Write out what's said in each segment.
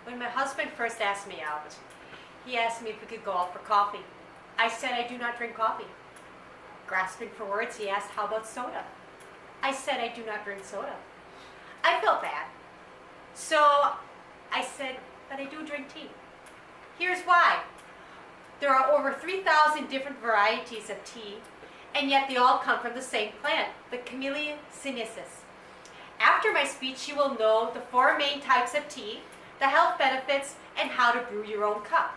When my husband first asked me out, he asked me if we could go out for coffee. I said I do not drink coffee. Grasping for words, he asked, how about soda? I said I do not drink soda. I felt bad. So I said, but I do drink tea. Here's why. There are over 3,000 different varieties of tea, and yet they all come from the same plant, the Camellia sinensis. After my speech, you will know the 4 main types of tea, the health benefits, and how to brew your own cup.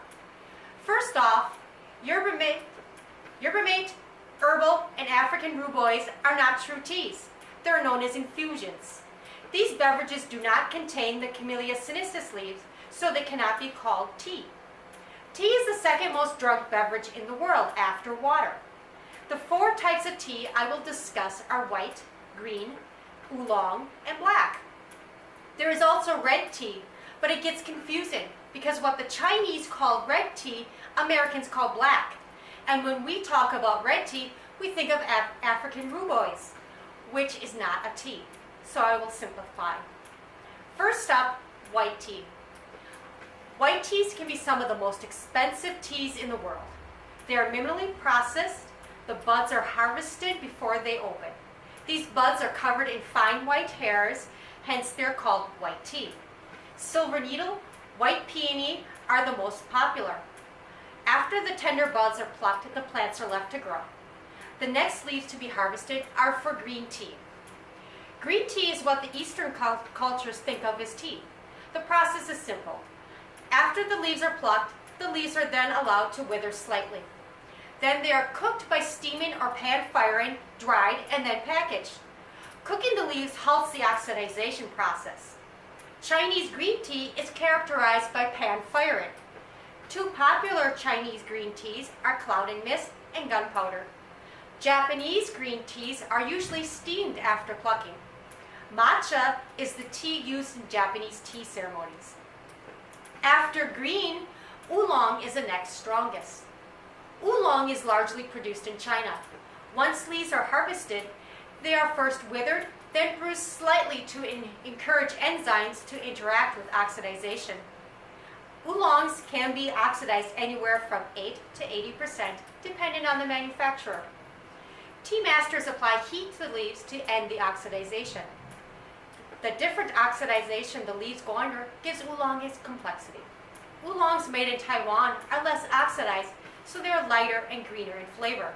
First off, yerba mate, herbal, and African rhubarb are not true teas. They're known as infusions. These beverages do not contain the Camellia sinensis leaves, so they cannot be called tea. Tea is the second most drunk beverage in the world after water. The 4 types of tea I will discuss are white, green, oolong, and black. There is also red tea, but it gets confusing because what the Chinese call red tea, Americans call black. And when we talk about red tea, we think of African rhubarb, which is not a tea. So I will simplify. First up, white tea. White teas can be some of the most expensive teas in the world. They are minimally processed. The buds are harvested before they open. These buds are covered in fine white hairs, hence they're called white tea. Silver needle, white peony are the most popular. After the tender buds are plucked, the plants are left to grow. The next leaves to be harvested are for green tea. Green tea is what the Eastern cultures think of as tea. The process is simple. After the leaves are plucked, the leaves are then allowed to wither slightly. Then they are cooked by steaming or pan firing, dried, and then packaged. Cooking the leaves halts the oxidization process. Chinese green tea is characterized by pan firing. 2 popular Chinese green teas are cloud and mist and gunpowder. Japanese green teas are usually steamed after plucking. Matcha is the tea used in Japanese tea ceremonies. After green, oolong is the next strongest. Oolong is largely produced in China. Once leaves are harvested, they are first withered, then bruised slightly to encourage enzymes to interact with oxidization. Oolongs can be oxidized anywhere from 8 to 80%, depending on the manufacturer. Tea masters apply heat to the leaves to end the oxidization. The different oxidization the leaves go under gives oolong its complexity. Oolongs made in Taiwan are less oxidized, so they are lighter and greener in flavor.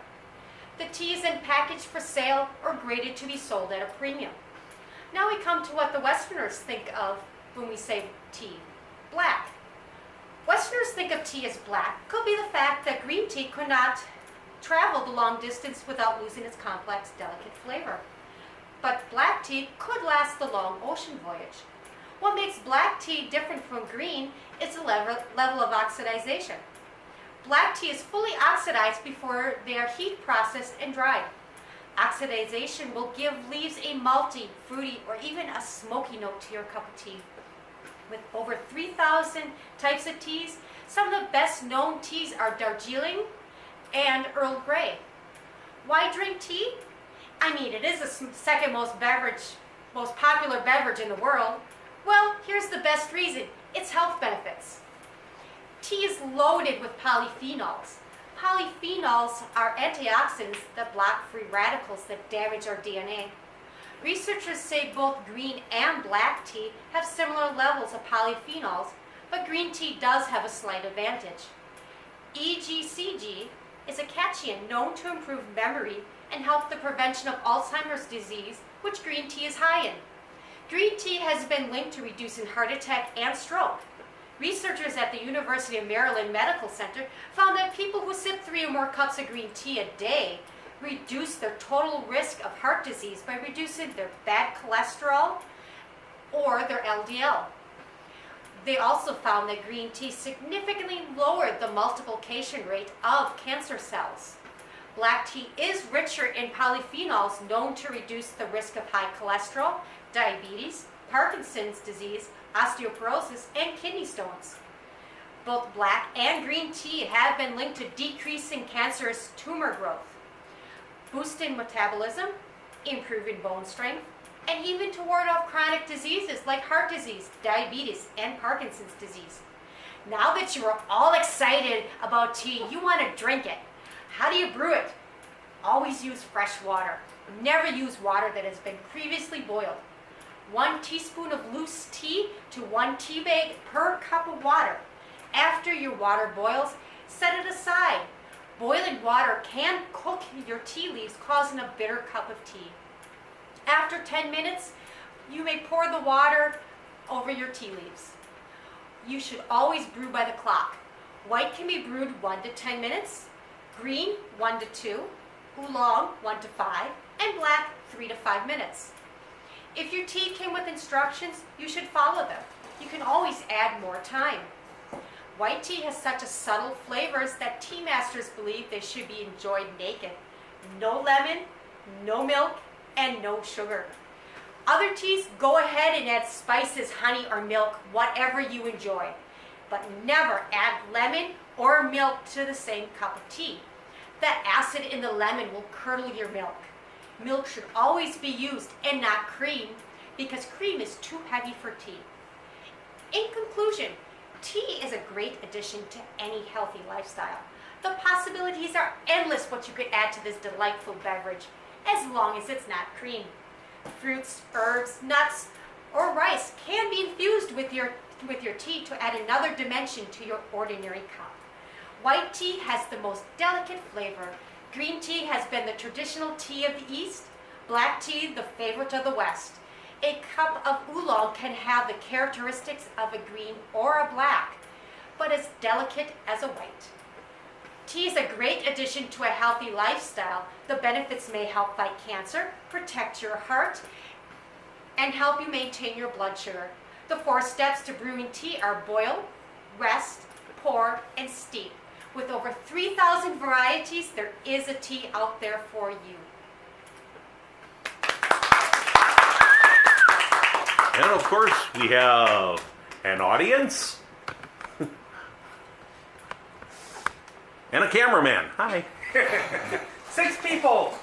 The tea is then packaged for sale or graded to be sold at a premium. Now we come to what the Westerners think of when we say tea, black. Westerners think of tea as black could be the fact that green tea could not travel the long distance without losing its complex, delicate flavor. But black tea could last the long ocean voyage. What makes black tea different from green is the level of oxidization. Black tea is fully oxidized before they are heat processed and dried. Oxidization will give leaves a malty, fruity, or even a smoky note to your cup of tea. With over 3,000 types of teas, some of the best known teas are Darjeeling and Earl Grey. Why drink tea? I mean, it is the second most popular beverage in the world. Well, here's the best reason. It's health benefits. Tea is loaded with polyphenols. Polyphenols are antioxidants that block free radicals that damage our DNA. Researchers say both green and black tea have similar levels of polyphenols, but green tea does have a slight advantage. EGCG is a cation known to improve memory and help the prevention of Alzheimer's disease, which green tea is high in. Green tea has been linked to reducing heart attack and stroke. Researchers at the University of Maryland Medical Center found that people who sip 3 or more cups of green tea a day reduce their total risk of heart disease by reducing their bad cholesterol or their LDL. They also found that green tea significantly lowered the multiplication rate of cancer cells. Black tea is richer in polyphenols known to reduce the risk of high cholesterol, diabetes, Parkinson's disease, osteoporosis, and kidney stones. Both black and green tea have been linked to decreasing cancerous tumor growth, boosting metabolism, improving bone strength, and even to ward off chronic diseases like heart disease, diabetes, and Parkinson's disease. Now that you are all excited about tea, you want to drink it. How do you brew it? Always use fresh water. Never use water that has been previously boiled. 1 teaspoon of loose tea to 1 tea bag per cup of water. After your water boils, set it aside. Boiling water can cook your tea leaves, causing a bitter cup of tea. After 10 minutes, you may pour the water over your tea leaves. You should always brew by the clock. White can be brewed 1 to 10 minutes, green 1 to 2, oolong 1 to 5, and black 3 to 5 minutes. If your tea came with instructions, you should follow them. You can always add more time. White tea has such a subtle flavors that tea masters believe they should be enjoyed naked. No lemon, no milk, and no sugar. Other teas, go ahead and add spices, honey, or milk, whatever you enjoy. But never add lemon or milk to the same cup of tea. That acid in the lemon will curdle your milk. Milk should always be used and not cream, because cream is too heavy for tea. In conclusion, tea is a great addition to any healthy lifestyle. The possibilities are endless what you could add to this delightful beverage, as long as it's not cream. Fruits, herbs, nuts, or rice can be infused with your tea to add another dimension to your ordinary cup. White tea has the most delicate flavor. Green tea has been the traditional tea of the East. Black tea, the favorite of the West. A cup of oolong can have the characteristics of a green or a black, but as delicate as a white. Tea is a great addition to a healthy lifestyle. The benefits may help fight cancer, protect your heart, and help you maintain your blood sugar. The 4 steps to brewing tea are boil, rest, pour, and steep. With over 3,000 varieties, there is a tea out there for you. And of course, we have an audience and a cameraman. Hi. 6 people.